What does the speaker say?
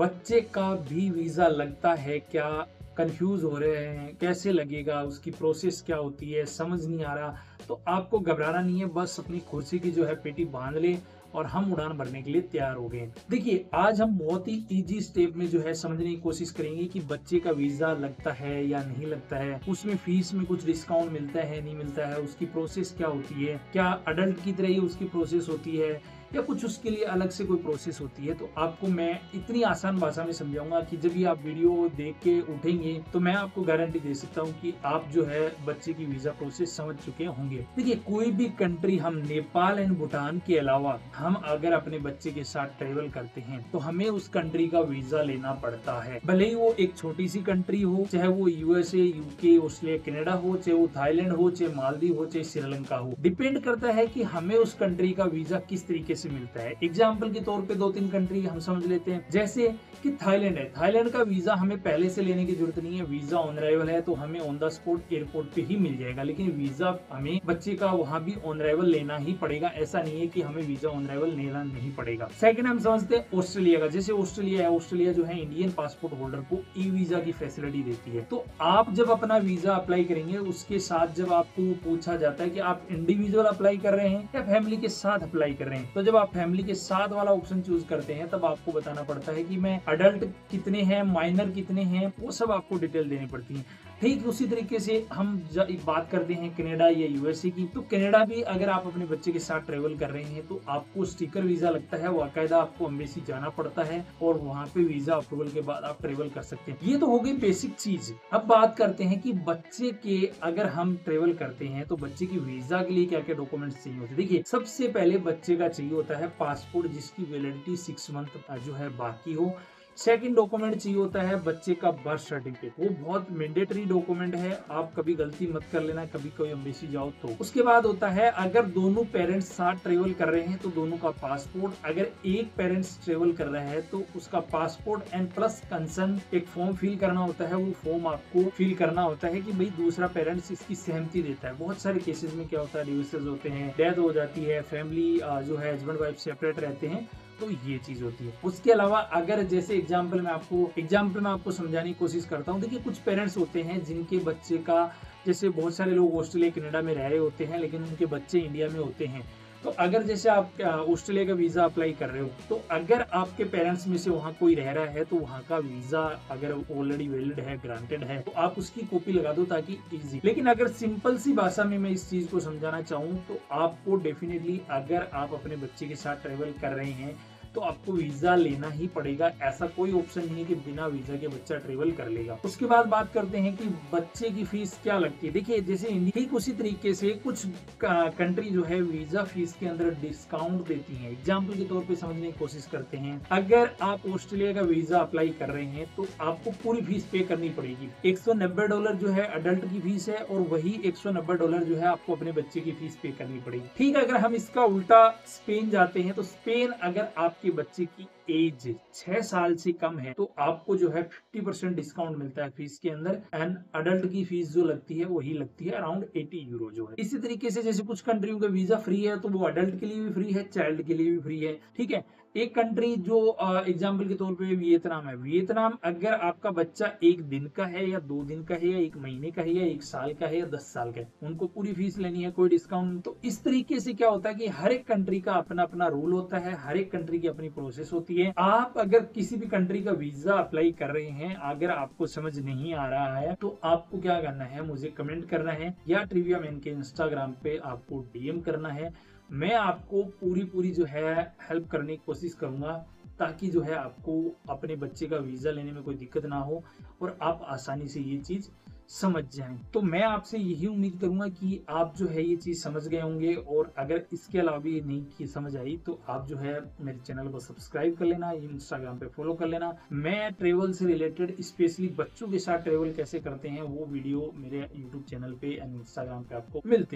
बच्चे का भी वीजा लगता है क्या? कंफ्यूज हो रहे हैं, कैसे लगेगा, उसकी प्रोसेस क्या होती है, समझ नहीं आ रहा। तो आपको घबराना नहीं है, बस अपनी कुर्सी की जो है पेटी बांध ले और हम उड़ान भरने के लिए तैयार हो गए। देखिए, आज हम बहुत ही इजी स्टेप में जो है समझने की कोशिश करेंगे कि बच्चे का वीजा लगता है या नहीं लगता है, उसमें फीस में कुछ डिस्काउंट मिलता है नहीं मिलता है, उसकी प्रोसेस क्या होती है, क्या अडल्ट की तरह ही उसकी प्रोसेस होती है या कुछ उसके लिए अलग से कोई प्रोसेस होती है। तो आपको मैं इतनी आसान भाषा में समझाऊंगा कि जब भी आप वीडियो देख के उठेंगे तो मैं आपको गारंटी दे सकता हूं कि आप जो है बच्चे की वीजा प्रोसेस समझ चुके होंगे। देखिए, कोई भी कंट्री, हम नेपाल एंड भूटान के अलावा हम अगर अपने बच्चे के साथ ट्रेवल करते हैं तो हमें उस कंट्री का वीजा लेना पड़ता है। भले ही वो एक छोटी सी कंट्री हो, चाहे वो यूएसए, यूके, ऑस्ट्रेलिया, कनाडा हो, चाहे वो थाईलैंड हो, चाहे मालदीव हो, चाहे श्रीलंका हो, डिपेंड करता है कि हमें उस कंट्री का वीजा किस तरीके से मिलता है। एग्जाम्पल के तौर पे 2-3 कंट्री हम समझ लेते हैं, जैसे कि थाईलैंड है। थाईलैंड का वीजा हमें पहले से लेने की जरूरत नहीं है, वीजा ऑन अराइवल है तो हमें ऑन द स्पॉट एयरपोर्ट पे ही मिल जाएगा। लेकिन वीजा हमें बच्चे का वहां भी ऑन अराइवल लेना ही पड़ेगा, ऐसा नहीं है कि हमें वीजा ऑन अराइवल लेना नहीं पड़ेगा। सेकंड हम समझते हैं ऑस्ट्रेलिया का। जैसे ऑस्ट्रेलिया है, ऑस्ट्रेलिया जो है इंडियन पासपोर्ट होल्डर को ई वीजा की फैसिलिटी देती है। तो आप जब अपना वीजा अप्लाई करेंगे, उसके साथ जब आपको पूछा जाता है कि आप इंडिविजुअल अप्लाई कर रहे हैं या फैमिली के साथ अप्लाई कर रहे हैं, तो जब आप फैमिली के साथ वाला ऑप्शन चूज करते हैं तब आपको बताना पड़ता है कि मैं अडल्ट कितने हैं, माइनर कितने हैं, वो सब आपको डिटेल देनी पड़ती है। ठीक उसी तरीके से हम एक बात करते हैं कनाडा या यूएसए की। तो कनाडा भी अगर आप अपने बच्चे के साथ ट्रेवल कर रहे हैं तो आपको स्टिकर वीजा लगता है, बाकायदा आपको एम्बेसी जाना पड़ता है और वहां पे वीजा अप्रूवल के बाद आप ट्रेवल कर सकते हैं। ये तो हो गई बेसिक चीज। अब बात करते हैं कि बच्चे के अगर हम ट्रेवल करते हैं तो बच्चे की वीजा के लिए क्या क्या डॉक्यूमेंट्स चाहिए होते हैं। देखिए, सबसे पहले बच्चे का चाहिए होता है पासपोर्ट, जिसकी वैलिडिटी 6 मंथ जो है बाकी हो। सेकंड डॉक्यूमेंट चाहिए होता है बच्चे का बर्थ सर्टिफिकेट, वो बहुत मैंडेटरी डॉक्यूमेंट है, आप कभी गलती मत कर लेना कभी कोई एम्बेसी जाओ तो। उसके बाद होता है अगर दोनों पेरेंट्स साथ ट्रेवल कर रहे हैं तो दोनों का पासपोर्ट, अगर एक पेरेंट्स ट्रेवल कर रहा है तो उसका पासपोर्ट एंड प्लस कंसर्न एक फॉर्म फिल करना होता है। वो फॉर्म आपको फिल करना होता है कि भाई दूसरा पेरेंट्स इसकी सहमति देता है। बहुत सारे केसेस में क्या होता है, डिवोर्सेस होते हैं, डेथ हो जाती है, फैमिली जो है हस्बैंड वाइफ सेपरेट रहते हैं, तो ये चीज होती है। उसके अलावा अगर जैसे एग्जाम्पल में आपको समझाने की कोशिश करता हूँ। देखिए, कुछ पेरेंट्स होते हैं जिनके बच्चे का, जैसे बहुत सारे लोग ऑस्ट्रेलिया कनाडा में रह रहे होते हैं लेकिन उनके बच्चे इंडिया में होते हैं। तो अगर जैसे आप ऑस्ट्रेलिया का वीजा अप्लाई कर रहे हो तो अगर आपके पेरेंट्स में से वहाँ कोई रह रहा है तो वहाँ का वीजा अगर ऑलरेडी वैलिड है, ग्रांटेड है, तो आप उसकी कॉपी लगा दो ताकि इजी। लेकिन अगर सिंपल सी भाषा में मैं इस चीज को समझाना चाहूँ तो आपको डेफिनेटली अगर आप अपने बच्चे के साथ ट्रेवल कर रहे हैं तो आपको वीजा लेना ही पड़ेगा। ऐसा कोई ऑप्शन नहीं है कि बिना वीजा के बच्चा ट्रेवल कर लेगा। उसके बाद बात करते हैं कि बच्चे की फीस क्या लगती है। देखिए, जैसे इंडिया, ठीक उसी तरीके से कुछ कंट्री जो है वीजा फीस के अंदर डिस्काउंट देती है। एग्जाम्पल के तौर पे समझने की कोशिश करते हैं, अगर आप ऑस्ट्रेलिया का वीजा अप्लाई कर रहे हैं तो आपको पूरी फीस पे करनी पड़ेगी। $190 जो है अडल्ट की फीस है और वही $190 जो है आपको अपने बच्चे की फीस पे करनी पड़ेगी। ठीक, अगर हम इसका उल्टा स्पेन जाते हैं तो स्पेन अगर आपके बच्चे की एज 6 साल से कम है तो आपको जो है 50% डिस्काउंट मिलता है फीस के अंदर। एंड अडल्ट की फीस जो लगती है वही लगती है अराउंड 80 यूरो जो है। इसी तरीके से जैसे कुछ कंट्रियों का वीजा फ्री है तो वो अडल्ट के लिए भी फ्री है, चाइल्ड के लिए भी फ्री है। ठीक है, एक कंट्री जो एग्जाम्पल के तौर पे वियतनाम है। वियतनाम अगर आपका बच्चा 1 दिन का है या 2 दिन का है या 1 महीने का है या 1 साल का है या 10 साल का है, उनको पूरी फीस लेनी है, कोई डिस्काउंट। तो इस तरीके से क्या होता है कि हर एक कंट्री का अपना अपना रूल होता है, हर एक कंट्री की अपनी प्रोसेस होती है। आप अगर किसी भी कंट्री का वीजा अप्लाई कर रहे हैं, अगर आपको समझ नहीं आ रहा है तो आपको क्या करना है, मुझे कमेंट करना है या ट्रिविया मैन के इंस्टाग्राम पे आपको डीएम करना है। मैं आपको पूरी जो है हेल्प करने की कोशिश करूंगा ताकि जो है आपको अपने बच्चे का वीजा लेने में कोई दिक्कत ना हो और आप आसानी से ये चीज समझ जाएं। तो मैं आपसे यही उम्मीद करूंगा कि आप जो है ये चीज समझ गए होंगे और अगर इसके अलावा भी नहीं की समझ आई तो आप जो है मेरे चैनल को सब्सक्राइब कर लेना, इंस्टाग्राम पे फॉलो कर लेना। मैं ट्रेवल से रिलेटेड स्पेशली बच्चों के साथ ट्रेवल कैसे करते हैं वो वीडियो मेरे यूट्यूब चैनल पे एंड इंस्टाग्राम पे आपको मिलते हैं।